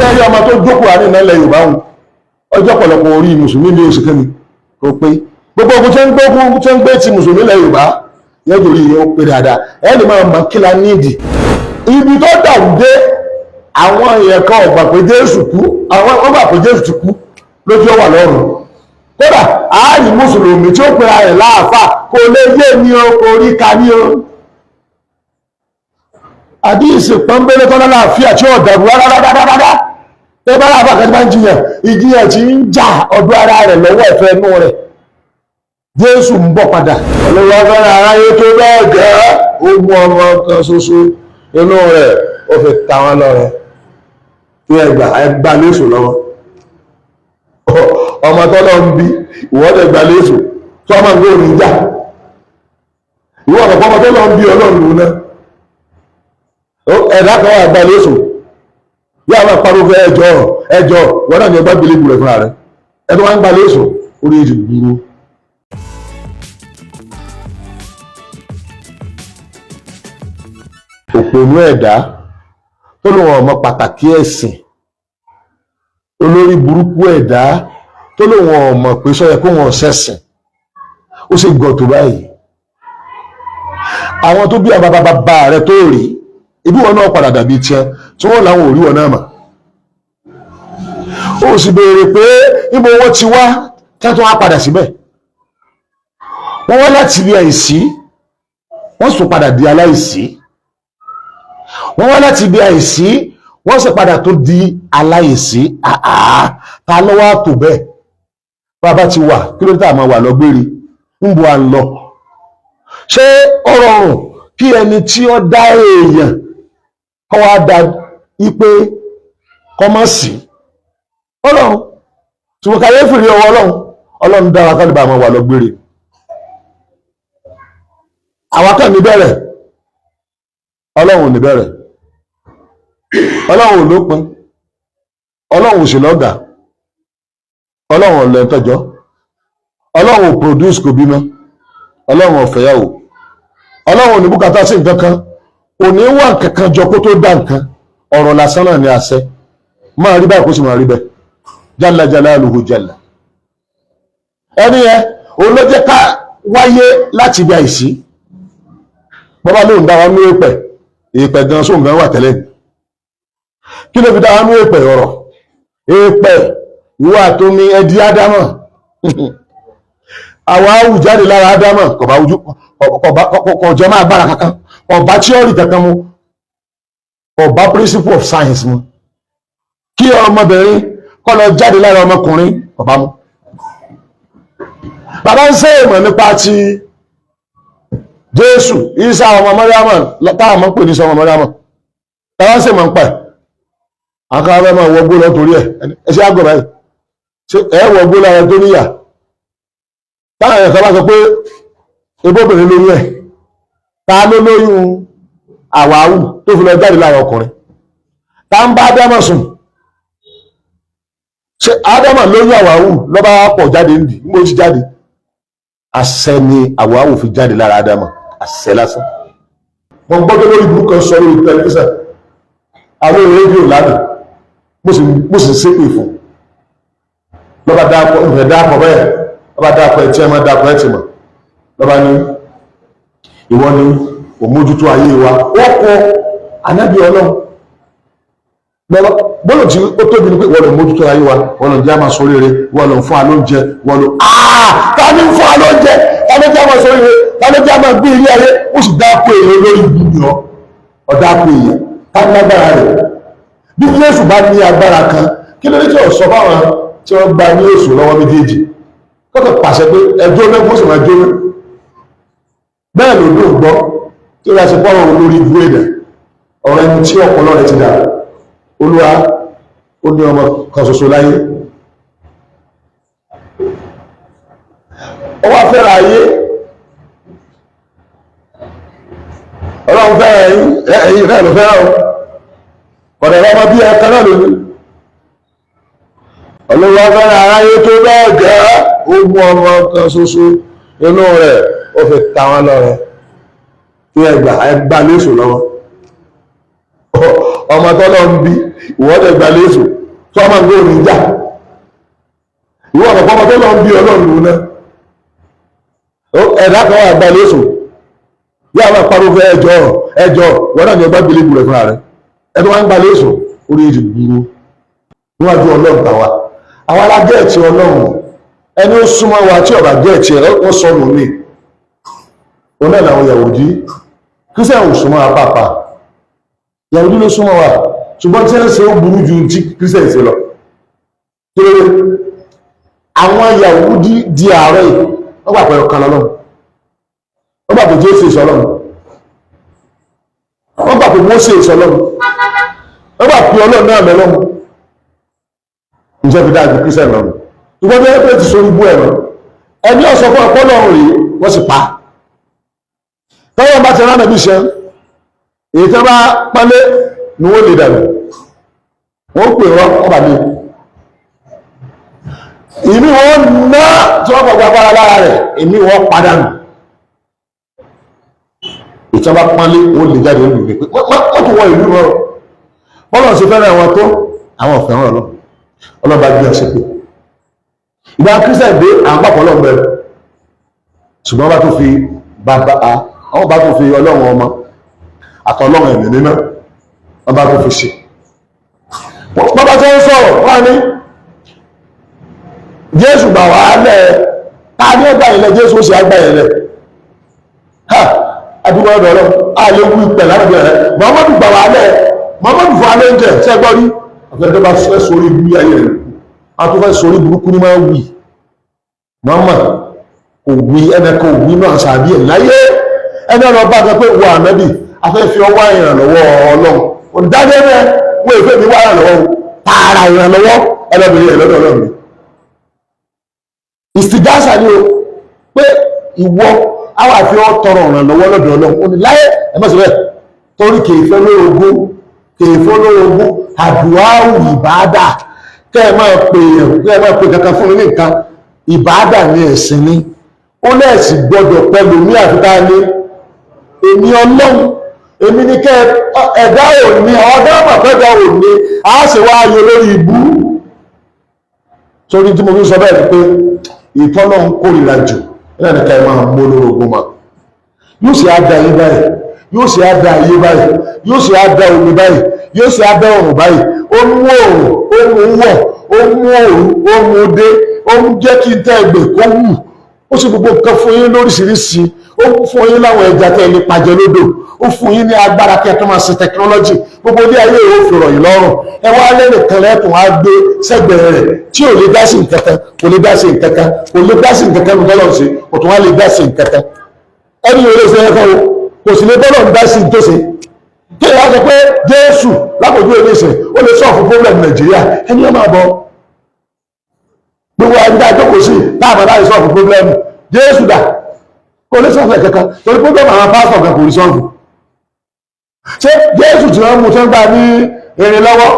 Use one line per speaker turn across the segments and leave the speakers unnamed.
sẹ́yìn ọmọ tó jókòó àní ìnálẹ̀ Yorùbá wọn ọjọ́ pọ̀lọpọ̀ orí mùsùlùmí ní oṣù kẹ́mi kò pé gbogbo ogun tó ń gbé ti mùsùlùmí lẹ̀ Yorùbá yẹn torí yẹn ó pé dáadáa ẹni máa mọ kí la níìdì ibi tó dàrú dé àwọn èèyàn kan ọgbà pé Jésù kú àwọn ọgbà pé Jésù ti kú lójú ọwà lọ́rùn kódà ààyè mùsùlùmí tí ó pera rẹ̀ láàfà kò lè yé ní o kò rí ka ní o àdíìsì pọ́nbélé tọ́lá láàfíà tí ó dàrú rárá ẹ bá láàfà kan tí bá ń jiyàn ìjiyàn tí ń jà ọdún ara rẹ̀ lọ́wọ́ ẹ̀fẹ́ inú rẹ̀ Jésù ń bọ̀ padà olówó fẹ́ràn aráyé tó bẹ́ẹ̀ gẹ́ ogun ọmọ kan ṣoṣo inú rẹ̀ ó fi ta wọn lọ́rẹ tí ẹgbà léṣù lọ́wọ́ ọmọ tọ́lọ́ ń bí ìwọ́dẹ̀ gbà léṣù tó ọmọ ìgbé òní jà ìwọ́dẹ̀ ọmọ tọ́lọ́ ń bí ọlọ́run náà ẹ̀dá kan wà gbà léṣù bí àwọn àparò fẹ́ ẹjọ́ wọ́n náà ní ọgbà gbélé gbùrẹ̀ fúnra rẹ̀ ẹ̀dọ́ wọn ń gbà léṣù orí èjì gbúrú. òpònú ẹ̀dá tó lóun ọmọ pàtàkì ẹ̀sìn olórí burúkú ẹ̀dá tó lóun ọmọ pé sọ́yẹ kó wọn ṣẹ̀sìn ó sì gọ̀ tó báyìí àwọn tó bí àbábábá rẹ tó rí ibi wọn náà padà dàbí tiẹ̀ tí wọn làwọn ò rí wọn náà mà ó sì béèrè pé níbo wọn ti wá kẹ́tọ́ wá padà síbẹ̀ wọ́n wá láti ibi àìsí wọ́n sùn padà di aláìsí wọ́n wá láti ibi àìsí wọ́n sì padà tó di aláìsí ta ló wá tó bẹ́ẹ̀ bàbá ti wà kí ló dé tá a máa wà lọ́gbére ń bo à ń lọ ṣé ó rọrùn kí ẹni tí ó dá èèyàn kọ́ wá da ipe kọ́mọ́ sí ó rọrùn ṣùgbọ́n káyé fìrí ọwọ́ ọlọ́run dára kọ́ lè bá a máa wà lọ́gbére àwọn kan ní bẹ̀rẹ̀ ọlọ́run ò ní bẹ̀rẹ̀ ọlọ́run ò lópin ọlọ́run ò sì lọ́gà ọlọ́run ò lẹ́tọ́jọ́ ọlọ́run ò produce kò bímọ ọlọ́run ò fẹ́yàwó ọlọ́run ò ní bùkátà sí nǹkan kan ò ní wà nǹkan kan jọ kó tó dá nǹkan ọ̀rọ̀ lásán náà ní àṣẹ máa rí báyìí kó sì máa rí bẹ́ẹ̀ jalla jalaluhu jalla ẹni yẹn òun ló jẹ́ ká wáyé láti ibi àìsí bọ́bá lóun dá wa ní èèpẹ̀ gan sóun gan wà tẹ́lẹ̀ kí ló fi dá wa ní èèpẹ̀ ọ̀rọ̀ èèpẹ̀ ìwà àtomi ẹdí ádámọ̀ àwọn awù jáde lára ádámọ̀ kọ̀jọ́ máa gbára kankan ọba tíọ́rì kankan mu ọba principle of science mu kí ọmọbìnrin kọ́ lọ jáde lára ọmọkùnrin ọba mu bàbá ń sẹ́ ìmọ̀ nípa ti Jésù Ìsá ọmọ Mọ́ríámà táwọn mọ́ pè ní sọ ọmọ Mọ́ríámà táwọn sì mọ̀ ń pẹ̀ àkàrà máa wọgbó lọ torí ẹ̀ṣẹ́ àgọ́ báyìí ẹ̀ wọgbó lára tó níyà táwọn ẹ̀yàn kan bá sọ pé ebóbìnrin lórí ẹ̀ ta ló lóyún àwáwù tó fi lọ jáde lára ọkùnrin ta ń bá Ádámà sùn ṣe Ádámà lóyún àwáwù lọ́ba pọ̀ jáde nìdí níbo ti jáde àṣẹ ni àwáwù fi jáde lára Ádámà àṣẹ lásán wọn gbọ́dọ̀ lórí burúkú sọ lórí tẹlifíṣàn àwọn rédíò lánàá mo sì ṣépè fún lọ́ba dáàpọ̀ ìfẹ́ dáàpọ̀ bẹ́ẹ̀ lọ́ba dáàpọ̀ ẹ̀tí ẹ̀mọ́ dáàpọ̀ ẹ̀tí mọ̀ lọ́ba ní ìwọ ni òmójútó ayé wa ó kọ ànábì Ọlọ́run bọ́lọ̀ tí ó tóbi ní pé wọ́n lọ mójútó ayé wa wọ́n lọ jẹ́ àmà sóríire wọ́n lọ fún alóúnjẹ wọ́n lọ ta ní fún alóúnjẹ ta ló jẹ́ àmà sóríire ta ló jẹ́ àmà gbé ilé ayé ó sì dáàpọ̀ èèyàn lórí ìbúni ọ̀dáàpọ̀ èèyàn ta ní lágbára rẹ̀ bí Jésù bá ní agbára kan kí ló dé tí ò sọ fáwọn tí wọ́n gba ní èṣù lọ́wọ́ méjèèjì kọ́kọ́ pàṣẹ pé ẹjọ́ mẹ́kún sì máa jóná bẹ́ẹ̀ ló dùn gbọ́ tí ó yà sí pọ́nrọ̀ olórí ibú èdè ọ̀rọ̀ ẹni tí ọpọlọ rẹ̀ ti dà Olúwa ó ní ọmọ kan ṣoṣo láyé ó wá fẹ́ra ayé Ọlọ́run fẹ́ra ẹ̀yìn rẹ̀ ló fẹ́ra ọ̀dẹ̀ ọmọ bí ẹ̀ka náà lónìí Olúwa fẹ́ra aráyé tó bẹ́ẹ̀ gẹ́ ogun ọmọ kan ṣoṣo inú rẹ̀ ó fi ta wọn lọ́rẹ tí ẹgbà léṣù lọ́wọ́ ọmọ tọ́lọ́ ń bí ìwọ́dẹ̀ gba léṣù tó ọmọ ìgbé òní jà ìwọ́ ọ̀pọ̀ ọmọ tọ́lọ́ ń bí ọlọ́run náà ẹ̀dá kan wà gba léṣù yá àwọn àparò fẹ́ ẹjọ́ wọ́n náà ní ẹgbẹ́ gbélé ìbúrẹ̀ fúnra rẹ̀ ẹni wọ́n ń gba léṣù orí èjì burú níwájú ọlọ́run tàwa àwọn alágẹ́ẹ̀tì ọlọ́run ẹni ó súnmọ́ wa tí ọ̀bà gẹ́ẹ̀tì ẹ̀ wọ́n sọnù ní òun náà làwọn Yahudi kírísítẹ̀n ò súnmọ́ apáapá Yahudi ló súnmọ́ wa ṣùgbọ́n tí wọ́n ṣe ó burú ju tí kírísítẹ̀n ṣe lọ kéré àwọn Yahudi di ààrẹ wọ́n gbà pé ọ̀kan lọ́lọ́run wọ́n gbà pé Jésù ìṣọ́lọ́run wọ́n gbà pé Mósè ìṣọ́lọ́run wọ́n gbà pé ọlọ́run náà lọ́lọ́run ìjẹ́ fi dájú kírísítẹ̀n lọ́run ṣùgbọ́n bí wọ́n pè ti sórí ibú ẹ̀rọ ẹni ọ̀sọ̀ fún ọ̀pọ̀ náà rí wọ́n sì pa tọ́wọ́n bá ti rán nàbí iṣẹ́ èyí tẹ́ bá pálé ni wọ́n lè dànù wọ́n pè wọ́n ọba lè ìmí wọ́n ná tí wọ́n gbogbo agbára lára rẹ̀ ìmí wọ́n padànù ìtọ́ bá pálé wọ́n lè jáde nínú ìgbé wọ́n tó wọ ìlú wọn bọ́lọ̀ sí fẹ́ràn wọn tó àwọn ọ̀fẹ́ràn ọlọ́ba gbé ọ̀sẹ̀ pé ìgbà kírísítẹ̀ dé àwọn pápọ̀ ọlọ́run bẹ̀rẹ̀ ṣùgbọ́n bá tó fi bàbá àwọn bá tó fi ọlọ́run ọmọ àtọlọ́run ẹ̀mí mímọ́ wọ́n bá tó fi ṣe wọ́n bá tó ń sọ̀rọ̀ wọ́n ní Jésù gbà wá lẹ̀ ta ní ọgbà ilẹ̀ Jésù ó sì àgbà ilẹ̀ ha àdúgbò ọ̀dọ̀ ọlọ́run a lè wú ìpẹ̀ lábẹ́ rẹ̀ Muhammadu gbà wá lẹ̀ Muhammadu fún alẹ́ oúnjẹ ṣẹ́gbọ́n rí àfẹ́ tó bá fẹ́ sórí ibú ayé rẹ̀ a tó fẹ́ sórí burúkú ní máa wì mọ́mọ̀ kò wí ẹnẹ kò wí náà sàbí ẹ̀ láyé ẹni ọ̀nà bá gbé pé wọ ànábì afẹ́ fi ọwọ́ ìrànlọ́wọ́ ọlọ́run òǹdájẹ́rẹ́ wọ́n èfẹ́ mi wá ìrànlọ́wọ́ tààrà ìrànlọ́wọ́ ẹlọ́bìnrin ẹ̀lọ́dọ̀ ọlọ́run ìsìgáṣà ni o pé ìwọ àwọn àfi ọ tọrọ ìrànlọ́wọ́ lọ́dọ̀ ọlọ́run ó ní láyé ẹmọ́sílẹ̀ torí kèéfẹ́ lórogún àdúrà ìbádà kẹ́ ẹ máa pè kankan fún mi ní nǹkan ìbádà ní ẹ̀sìn ni ó lẹ́ẹ̀sì gbọ́dọ̀ pẹ̀lú ní àfikà ní èmi ọlọ́run èmi ní kẹ́ ẹ̀dá òní ọ̀dá àpapẹ̀dá òní a ṣe wá ayé lórí ibú torí tí mo fi sọ bẹ́ẹ̀ ni pé ìtọ́lọ́run kórìíra jù náà ní ká ẹ máa mú olórogún mọ́ yóò sì á da ayé báyìí yóò sì á da ayé báyìí yóò sì á da omi báyìí yóò sì á da ọ̀run báyìí ó mú òòrùn ó mú wọ̀ ó mú òòrùn ó mú dé ó ń jẹ́ kí n tẹ́ ẹgbẹ̀ kó wù ó sì gbogbo nǹkan fún yín lóríṣiríṣi ó fún yín láwọn ẹja tẹ́ ilé pàjẹ́ lódò ó fún yín ní agbára kẹ́ tó máa ṣe tẹkinọ́lọ́jì gbogbo ilé ayé ò fi rọ̀ yín lọ́rùn ẹ wá lẹ́nìkan lẹ́kùn á gbé sẹ́gbẹ̀ẹ́ rẹ̀ tí ò lè dá sí nǹkankan kò lè dá sí nǹkankan kò lè dá sí nǹkankan ní tọ́lọ̀ sí kò tún wá lè dá sí nǹkankan ẹni yóò lè ṣe ẹ̀kọ́ o kò sì lè bọ́lọ̀ ń dá sí tó ṣe kí ẹ wá sọ pé Jésù lápòjú ẹlẹ́sẹ̀ ó lè sọ́ọ̀fù problem Nàìjíríà ẹni ẹ máa bọ̀ gbogbo àjíjà jókòó sí láàmà láì sọ́ọ̀fù pọ́blẹ́mù Jésù dà kò lè sọ́ọ̀fù ẹ̀kẹ́kẹ́ torí pọ́blẹ́mù àwọn pásítọ̀ kan kò rí sọ́ọ̀fù ṣé Jésù tí wọ́n mú tó ń gbà ní erin lọ́wọ́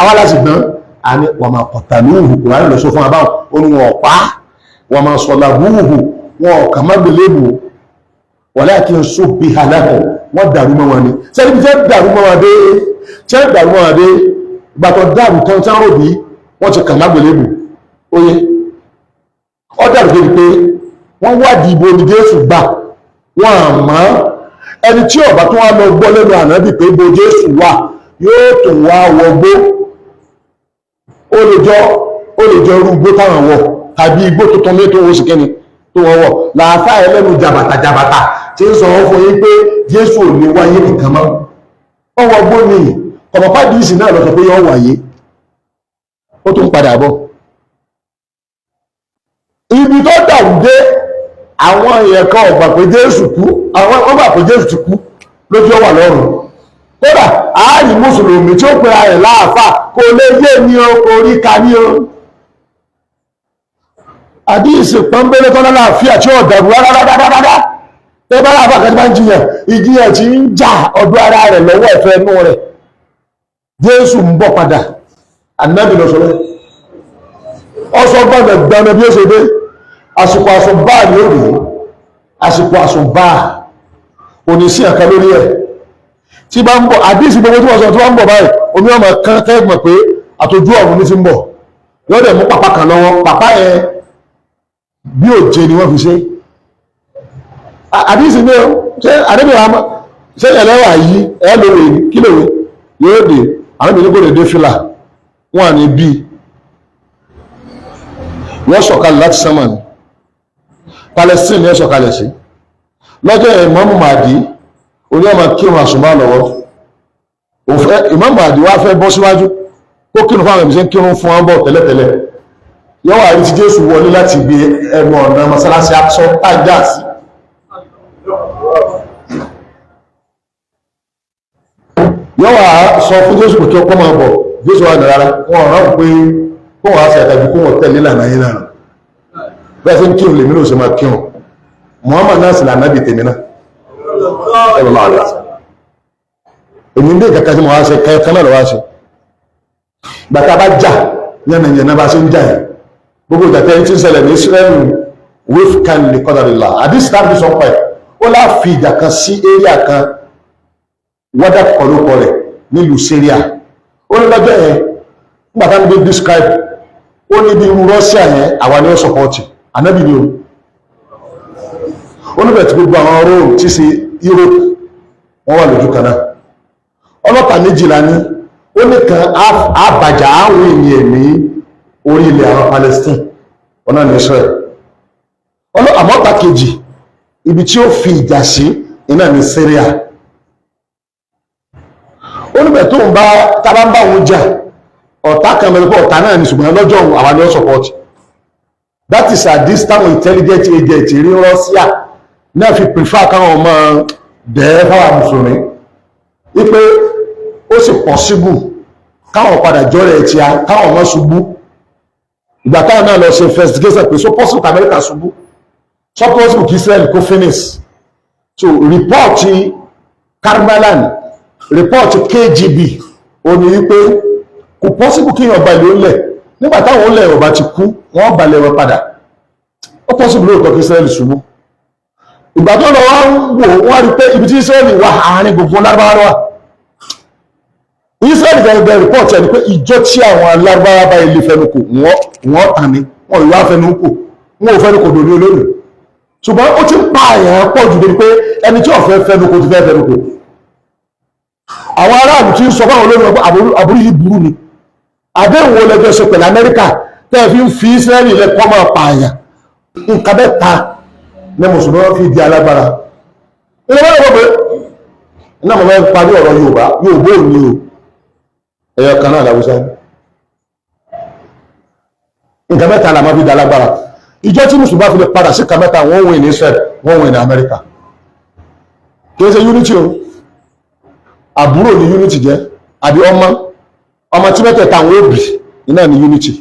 àwa láti gbọ́n àní wọ́n máa pọ̀tà ní òhù kò ráyè lọ sọ fún abáwọn oní wọn ọ̀pá wọ́n máa sọ̀lá búhù wọn ọ̀kà má gbélébù wọ́n láti ń sọ bí aláhùn wọ́n dàrú mọ́ wọn ni sẹ́ni bí tẹ́ dàrú mọ́ wọn dé ìgbà tó dàrú tán tán rò bí wọ́n ti kà má gbélébù oye ọdá rẹ̀ pé wọ́n wádìí ibo ní Jésù gbà wọ́n àmọ́ ẹni tí ọba tó wá lọ gbọ́ lẹ́nu ànábì pé ibo Jésù wà yóò tó wá wọgbó ó lè jọ irú igbó táwọn wọ̀ tàbí igbó tuntun ní tó wọ́n sì kẹ́ni tó wọ́n wọ̀ làáfà ẹlẹ́nu jàbàtà tí ń sọ wọ́n fún yín pé Jésù ò ní wáyé nìkan mọ́ wọ́n wọgbó ni kọ̀mọ̀pá dìísì náà lọ sọ pé yọ́ wáyé ó tún padà bọ̀ ibi tó dàrú dé àwọn èèyàn kan ò gbà pé Jésù kú àwọn ọgbà pé Jésù ti kú lójú ọwà lọ́rùn kódà ààyè mùsùlùmí tí ó pera rẹ̀ láàfà kò lè yé ní o kò rí ka ní o àdíìsì pọ́nbélé tọ́lá láàfíà tí ó dàrú rárá tẹ́ bá láàfà kan tí bá ń jiyàn ìjiyàn tí ń jà ọdún ara rẹ̀ lọ́wọ́ ẹ̀fẹ́ inú rẹ̀ Jésù ń bọ̀ padà ànábì lọ sọ bẹ́ẹ̀ ọsọ gbọ́nà bí ó ṣe dé àsìkò àsùnbà ní òní àsìkò àsùnbà òní sí ẹ̀ka lórí ẹ̀ tí bá ń bọ̀ àdísì gbogbo tí wọ́n sọ tí wọ́n ń bọ̀ báyìí omi ọmọ kan kẹ́gbọ̀n pé àtòjú ọ̀run ní ti ń bọ̀ yóò dẹ̀ mú pàpá kan lọ́wọ́ pàpá yẹn bí òjé ni wọ́n fi ṣe àdísì ní o ṣé àdébìyàn àmọ́ ṣé ẹlẹ́wà yìí ẹ lóore kí lóore yóò dé àwọn ènìyàn kò lè dé fìlà wọn à ní bí wọ́n sọ̀kalẹ̀ láti sánmà ní Palestine ní ẹ sọ̀kalẹ̀ sí lọ́jọ́ Ìmáàmù Mahdi oní ọmọ kírun àsùnbà lọ́wọ́ Ìmáàmù Mahdi wá fẹ́ bọ́ síwájú kó kírun fún àwọn ẹ̀mí sí ń kírun fún wọn bọ̀ tẹ́lẹ̀tẹ́lẹ̀ yọ́wọ́ àrí ti Jésù wọlé láti gbé ẹnu ọ̀nà mọ́sálásí Aqsa tájà sí yọ́wọ́ sọ fún Jésù kí ọkọ̀ máa bọ̀ Jésù wà nìrara wọn ọ̀rọ̀ pé kó wọ́n á sì àtàjú kó wọ́n tẹ̀lé lànà yín náà bẹ́ẹ̀ sí ń kírun lèmi náà ṣe máa kírun Muhammad náà sì lànà bìí tèmi náà ẹ̀rọ máa rẹ̀ èmi ń dé kàkà sí mo wá ṣe kẹ́kẹ́ náà lọ wá ṣe gbàtà bá jà yànnàyànnà bá ṣe ń jà yìí gbogbo ìjàtẹ́ tí ń ṣẹlẹ̀ ní Israẹli wifkan li qadarillah àdìsí tàbí sọ́pọ̀ ẹ̀ ó láàfi ìjà kan sí area kan wọ́dà kọlùkọ rẹ̀ nílùú Syria ó ní lọ́jọ́ yẹn nígbàtà níbi describe ó ní bí irú Russia yẹn àwa ni ó sọpọ́tì ànábì ni ó níbẹ̀ tí gbogbo àwọn Rome tí ṣe Europe wọ́n wà lójú kan náà ọlọ́pàá méjìlá ní ó ní kan àbàjá àwọn ènìyàn ní orí ilẹ̀ àwọn Palestine ọ̀nà ní Israel àmọ́ta kejì ibi tí ó fi ìjà sí iná ní Syria ó níbẹ̀ tó ń bá tábà ń bá wọn jà ọ̀tá kan mẹ́rin pé ọ̀tá náà ní ṣùgbọ́n lọ́jọ́ àwọn ni ó support that is a distant intelligence agent rí Russia náà fi prefer káwọn ọmọ dẹ̀ẹ́ fáwọn mùsùlùmí wípé ó sì possible káwọn padà jọ́rẹ̀ ẹ̀ tí a káwọn ọmọ ṣubú ìgbà táwọn náà lọ ṣe investigation pé so possible kí America ṣubú so possible kí Israel kó finish so report Karmalan report KGB ó ní wípé kò possible kí ọba ìlú ńlẹ̀ nígbà táwọn ńlẹ̀ ọba ti kú wọ́n balẹ̀ wọn padà ó possible lóòótọ́ kí Israel ṣubú ìgbà tó lọ wọ́n wò wọ́n rí pé ibi tí Israel wà àárín gbogbo lárúbáwá wà Israel gẹ̀gẹ̀ report ẹni pé ìjọ tí àwọn lárúbáwá bá ilé fẹnukò wọ́n tàn ní wọ́n ìwá fẹnukò wọ́n ò fẹnukò dòní olóòrùn ṣùgbọ́n ó ti ń pa àyàn pọ̀ jù débi pé ẹni tí ó fẹ́ fẹnukò ti fẹ́ fẹnukò àwọn aráàlú tí ń sọ fáwọn olóòrùn ọgbọ́n àbúrú yìí burú ni àdéhùn wo lẹ́jọ́ ṣe pẹ̀lú Amẹ́ríkà tẹ́ fi ń fi Israel ilẹ̀ kọ́ máa pa àyàn nǹkan mẹ́ta ní mùsùlùmí wọn fi di alágbára ilé wọn lọ́wọ́ pé iná mọ̀ mẹ́rin parí ọ̀rọ̀ Yorùbá ò ní o ẹ̀yọ kan náà làwùsá nǹkan mẹ́ta là máa fi di alágbára ìjọ tí mùsùlùmí bá fi lè padà sí nǹkan mẹ́ta wọ́n win ní Israel wọ́n win ní Amẹ́ríkà kìí ṣe unity o àbúrò ní unity jẹ́ àbí ọmọ tí mẹ́tẹ̀ẹ̀ta àwọn òbí iná ní unity